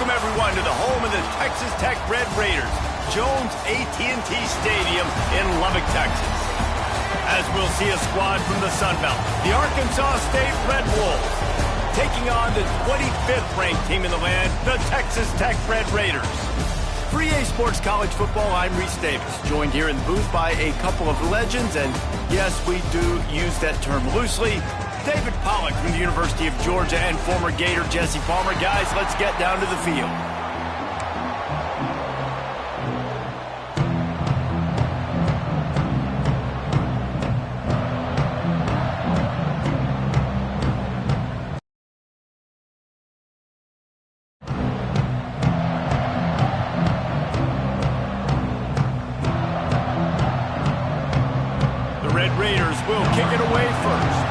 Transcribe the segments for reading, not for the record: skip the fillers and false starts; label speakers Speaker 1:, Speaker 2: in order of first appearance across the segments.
Speaker 1: Welcome, everyone, to the home of the Texas Tech Red Raiders, Jones AT&T Stadium in Lubbock, Texas. As we'll see a squad from the Sun Belt, the Arkansas State Red Wolves, taking on the 25th ranked team in the land, the Texas Tech Red Raiders. For EA Sports College Football, I'm Reese Davis, joined here in the booth by a couple of legends, and yes, we do use that term loosely. David Pollack from the University of Georgia and former Gator Jesse Palmer. Guys, let's get down to the field. The Red Raiders will kick it away first.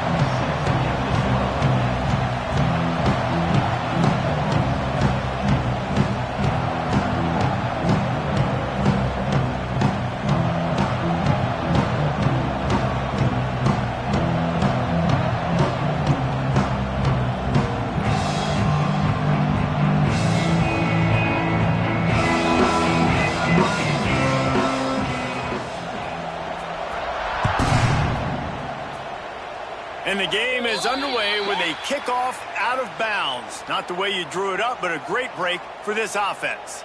Speaker 1: And the game is underway with a kickoff out of bounds. Not the way you drew it up, but a great break for this offense.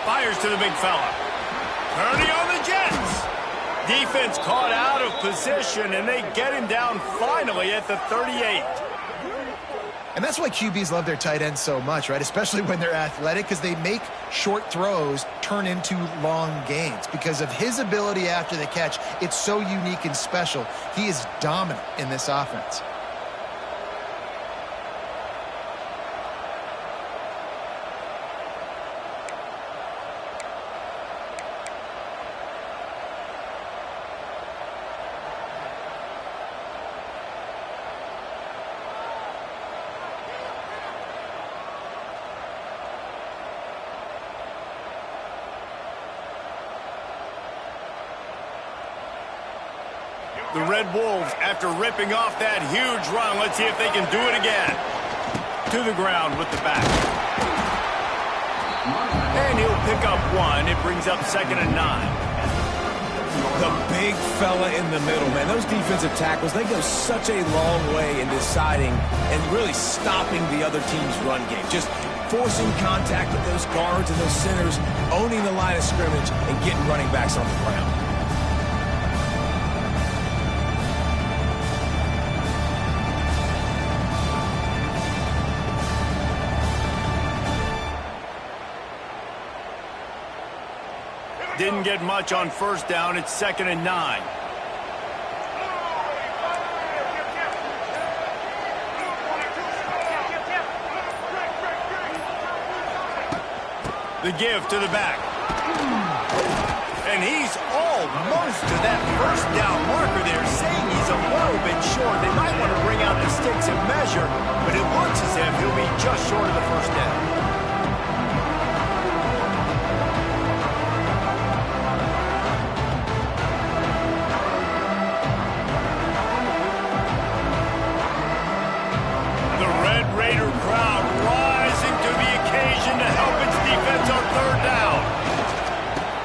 Speaker 1: Fires to the big fella. Turning on the Jets. Defense caught out of position, and they get him down finally at the 38.
Speaker 2: And that's why QBs love their tight ends so much, right? Especially when they're athletic, because they make short throws turn into long gains. Because of his ability after the catch, it's so unique and special. He is dominant in this offense.
Speaker 1: The Red Wolves, after ripping off that huge run, let's see if they can do it again. To the ground with the back. And he'll pick up one. It brings up 2nd and 9.
Speaker 3: The big fella in the middle, man. Those defensive tackles, they go such a long way in deciding and really stopping the other team's run game. Just forcing contact with those guards and those centers, owning the line of scrimmage, and getting running backs on the ground.
Speaker 1: Didn't get much on first down. It's 2nd and 9. The give to the back. And he's almost to that first down marker there, saying he's a little bit short. They might want to bring out the sticks and measure, but it looks as if he'll be just short of the first down. Crowd rising to the occasion to help its defense on 3rd down.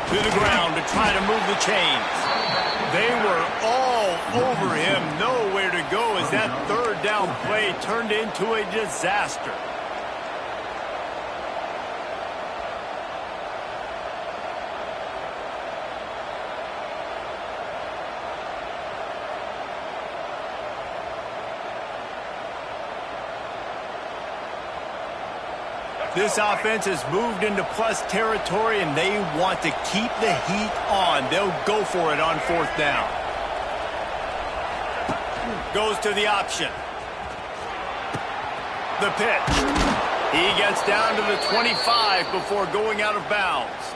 Speaker 1: To the ground to try to move the chains. They were all over him, nowhere to go as that 3rd down play turned into a disaster. This offense has moved into plus territory, and they want to keep the heat on. They'll go for it on 4th down. Goes to the option. The pitch. He gets down to the 25 before going out of bounds.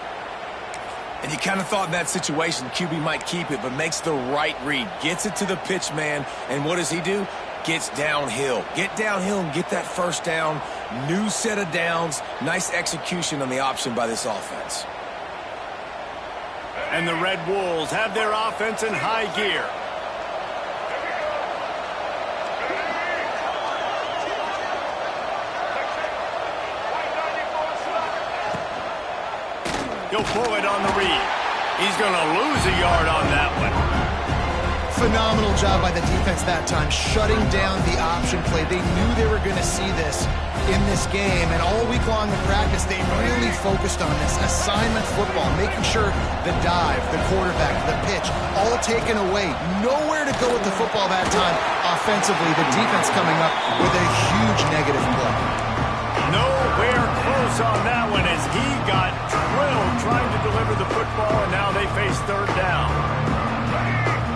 Speaker 3: And you kind of thought in that situation QB might keep it, but makes the right read. Gets it to the pitch man, and what does he do? Gets downhill. Get downhill and get that first down. New set of downs. Nice execution on the option by this offense.
Speaker 1: And the Red Wolves have their offense in high gear. He'll pull it on the read. He's going to lose a yard on that one.
Speaker 2: Phenomenal job by the defense that time, shutting down the option play. They knew they were going to see this in this game, and all week long in practice, they really focused on this assignment football, making sure the dive, the quarterback, the pitch, all taken away. Nowhere to go with the football that time. Offensively, the defense coming up with a huge negative play.
Speaker 1: Nowhere close on that one as he got drilled trying to deliver the football, and now they face third down.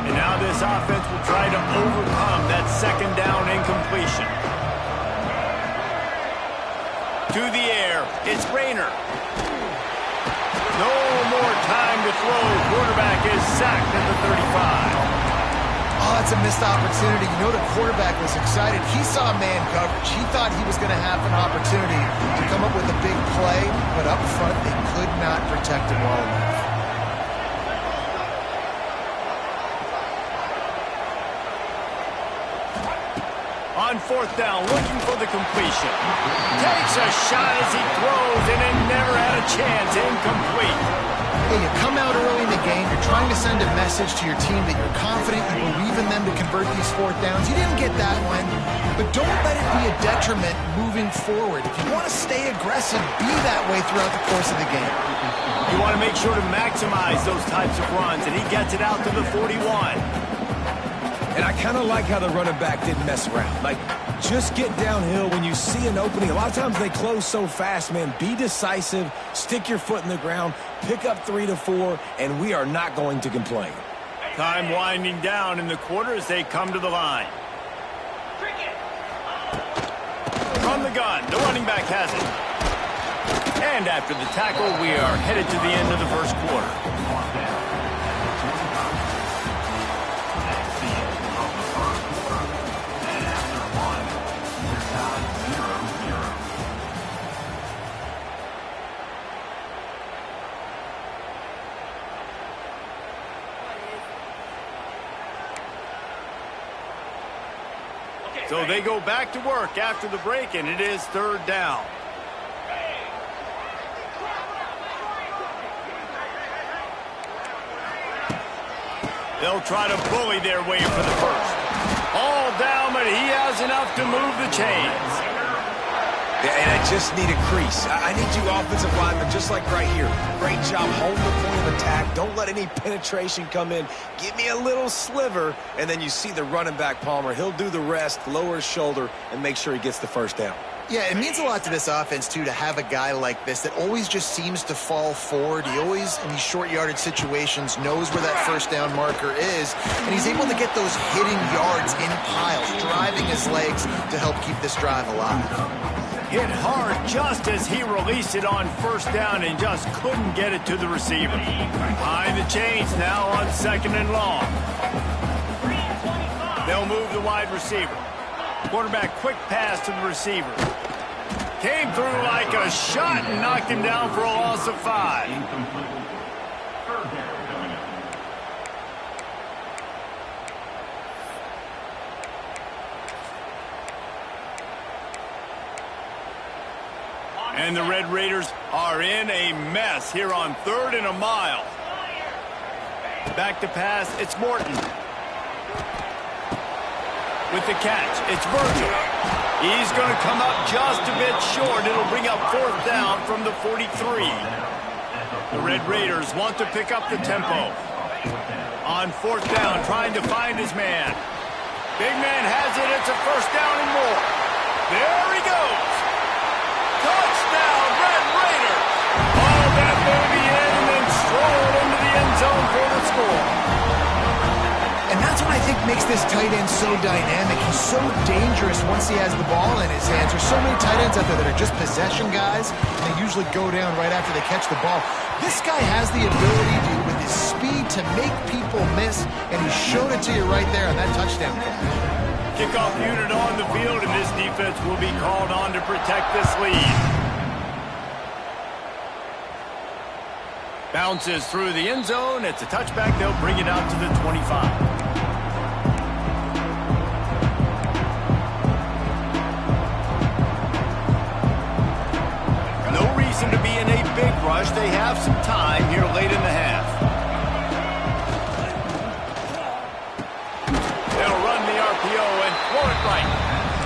Speaker 1: And now this offense will try to overcome that second down incompletion. To the air, it's Rayner. No more time to throw. Quarterback is sacked at the 35.
Speaker 2: Oh, that's a missed opportunity. You know the quarterback was excited. He saw man coverage. He thought he was going to have an opportunity to come up with a big play, but up front they could not protect him well enough.
Speaker 1: On fourth down, looking for the completion. Takes a shot as he throws, and it never had a chance. Incomplete.
Speaker 2: Hey, you come out early in the game, you're trying to send a message to your team that you're confident, you believe in them to convert these fourth downs. You didn't get that one, but don't let it be a detriment moving forward. If you want to stay aggressive, be that way throughout the course of the game.
Speaker 1: You want to make sure to maximize those types of runs, and he gets it out to the 41.
Speaker 3: And I kind of like how the running back didn't mess around. Like, just get downhill when you see an opening. A lot of times they close so fast, man. Be decisive, stick your foot in the ground, pick up 3 to 4, and we are not going to complain.
Speaker 1: Time winding down in the quarter as they come to the line. From the gun, the running back has it. And after the tackle, we are headed to the end of the first quarter. So they go back to work after the break, and it is third down. They'll try to bully their way for the first. All down, but he has enough to move the chains.
Speaker 3: Yeah, and I just need a crease. I need you offensive linemen, just like right here. Great job holding the point of attack. Don't let any penetration come in. Give me a little sliver, and then you see the running back, Palmer. He'll do the rest, lower his shoulder, and make sure he gets the first down.
Speaker 2: Yeah, it means a lot to this offense, too, to have a guy like this that always just seems to fall forward. He always, in these short yardage situations, knows where that first down marker is, and he's able to get those hitting yards in piles, driving his legs to help keep this drive alive.
Speaker 1: Hit hard just as he released it on first down and just couldn't get it to the receiver. Behind the chains now on second and long. They'll move the wide receiver. Quarterback quick pass to the receiver. Came through like a shot and knocked him down for a loss of 5. And the Red Raiders are in a mess here on 3rd and a mile. Back to pass, it's Morton. With the catch, it's Virgil. He's going to come up just a bit short. It'll bring up 4th down from the 43. The Red Raiders want to pick up the tempo. On 4th down, trying to find his man. Big man has it. It's a first down and more. There he goes. Touchdown, Red Raiders! Oh, that may be in and then strolled into the end zone for the score.
Speaker 2: And that's what I think makes this tight end so dynamic. He's so dangerous once he has the ball in his hands. There's so many tight ends out there that are just possession guys, and they usually go down right after they catch the ball. This guy has the ability to, with his speed, to make people miss, and he showed it to you right there on that touchdown catch.
Speaker 1: Kickoff unit on the field, and this defense will be called on to protect this lead. Bounces through the end zone. It's a touchback. They'll bring it out to the 25. No reason to be in a big rush. They have some time here late in the half. They'll run the RPO and throw it right.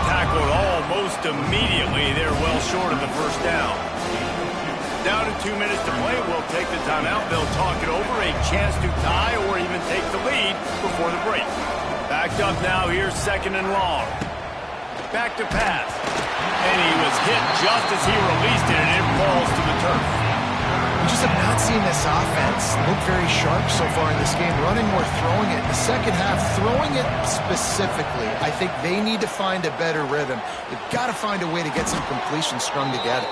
Speaker 1: Tackled almost immediately. They're well short of the first down. Down to 2 minutes to play. We'll take the timeout. They'll talk it over. A chance to tie or even take the lead before the break. Backed up now. Here's second and long. Back to pass. And he was hit just as he released it, and it falls to the turf.
Speaker 2: We just have not seen this offense look very sharp so far in this game, running or throwing it. In the second half, throwing it specifically, I think they need to find a better rhythm. They've got to find a way to get some completion strung together.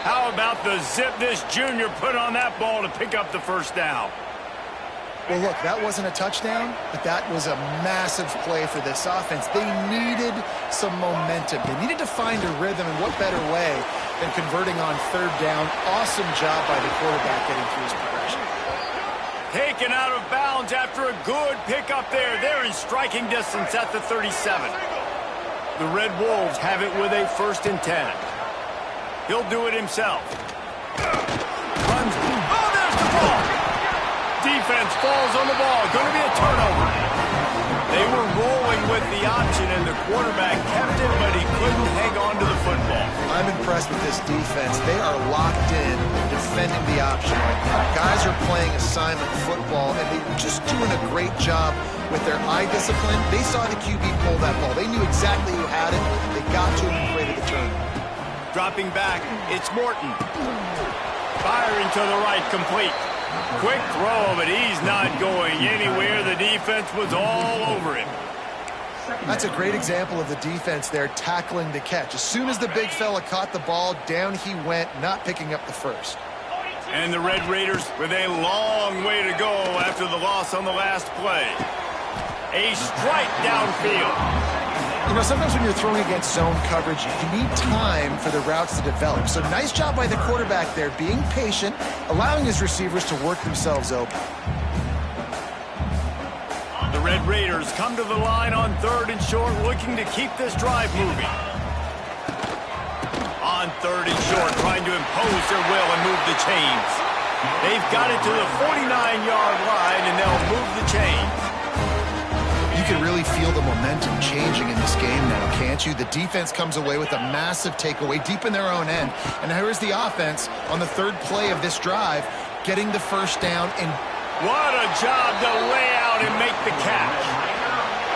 Speaker 1: How about the zip this junior put on that ball to pick up the first down?
Speaker 2: Well, look, that wasn't a touchdown, but that was a massive play for this offense. They needed some momentum. They needed to find a rhythm, and what better way than converting on third down. Awesome job by the quarterback getting through his progression.
Speaker 1: Taken out of bounds after a good pickup there. They're in striking distance at the 37. The Red Wolves have it with a 1st and 10. He'll do it himself. Runs. Oh, there's the ball. Defense falls on the ball. Going to be a turnover. They were rolling with the option, and the quarterback kept it, but he couldn't hang on to the football.
Speaker 2: I'm impressed with this defense. They are locked in, defending the option right now. Guys are playing assignment football, and they're just doing a great job with their eye discipline. They saw the QB pull that ball. They knew exactly who had it. They got to him and created the turnover. Dropping back, it's Morton.
Speaker 1: Firing to the right, complete. Quick throw, but he's not going anywhere. The defense was all over him.
Speaker 2: That's a great example of the defense there tackling the catch. As soon as the big fella caught the ball, down he went, not picking up the first.
Speaker 1: And the Red Raiders with a long way to go after the loss on the last play. A strike downfield.
Speaker 2: You know, sometimes when you're throwing against zone coverage, you need time for the routes to develop. So nice job by the quarterback there, being patient, allowing his receivers to work themselves open.
Speaker 1: The Red Raiders come to the line on 3rd and short, looking to keep this drive moving. On 3rd and short, trying to impose their will and move the chains. They've got it to the 49-yard line, and they'll move the chains.
Speaker 2: You can really feel the momentum changing in this game now, can't you? The defense comes away with a massive takeaway deep in their own end. And here's the offense on the 3rd play of this drive, getting the first down. And
Speaker 1: what a job to lay out and make the catch.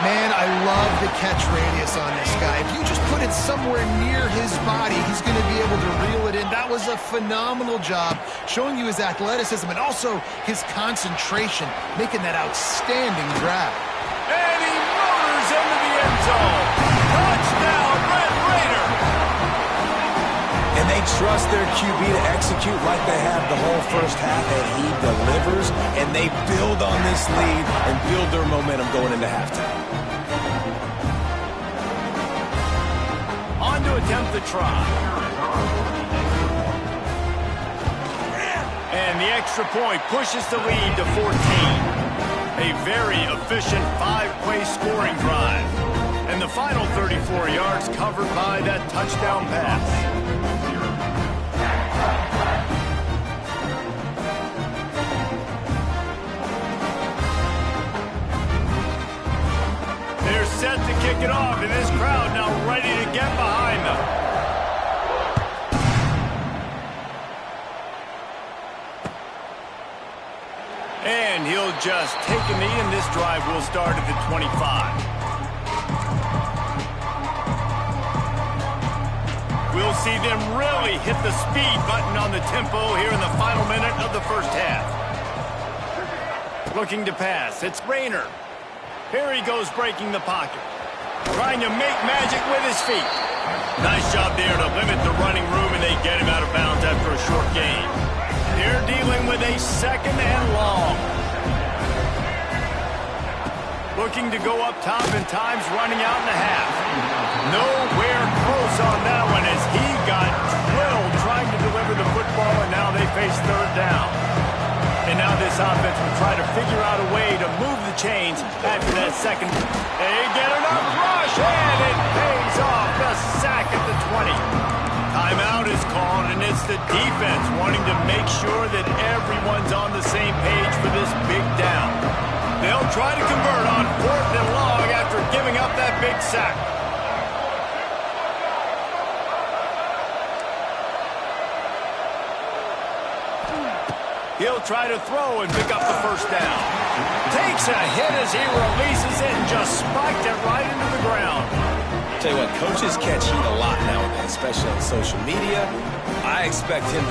Speaker 2: Man, I love the catch radius on this guy. If you just put it somewhere near his body, he's going to be able to reel it in. That was a phenomenal job, showing you his athleticism and also his concentration, making that outstanding grab.
Speaker 1: And he motors into the end zone. Touchdown, Red Raider.
Speaker 3: And they trust their QB to execute like they have the whole first half, and he delivers, and they build on this lead and build their momentum going into halftime.
Speaker 1: On to attempt the try. And the extra point pushes the lead to 14. A very efficient 5-play scoring drive. And the final 34 yards covered by that touchdown pass. They're set to kick it off, and this crowd now ready to get behind them. And he'll just take a knee, and this drive will start at the 25. We'll see them really hit the speed button on the tempo here in the final minute of the first half. Looking to pass, it's Rayner. Here he goes breaking the pocket. Trying to make magic with his feet. Nice job there to limit the running room, and they get him out of bounds after a short gain. They're dealing with a 2nd and long. Looking to go up top, and time's running out in the half. Nowhere close on that one as he got drilled trying to deliver the football, and now they face 3rd down. And now this offense will try to figure out a way to move the chains after that second. They get enough rush, and it pays off. The sack at the 20. Timeout is called, and it's the defense wanting to make sure that everyone's on the same page for this big down. They'll try to convert on 4th and long after giving up that big sack. He'll try to throw and pick up the 1st down. Takes a hit as he releases it and just spiked it right into the ground.
Speaker 3: Tell you what, coaches catch heat a lot nowadays, especially on social media. I expect him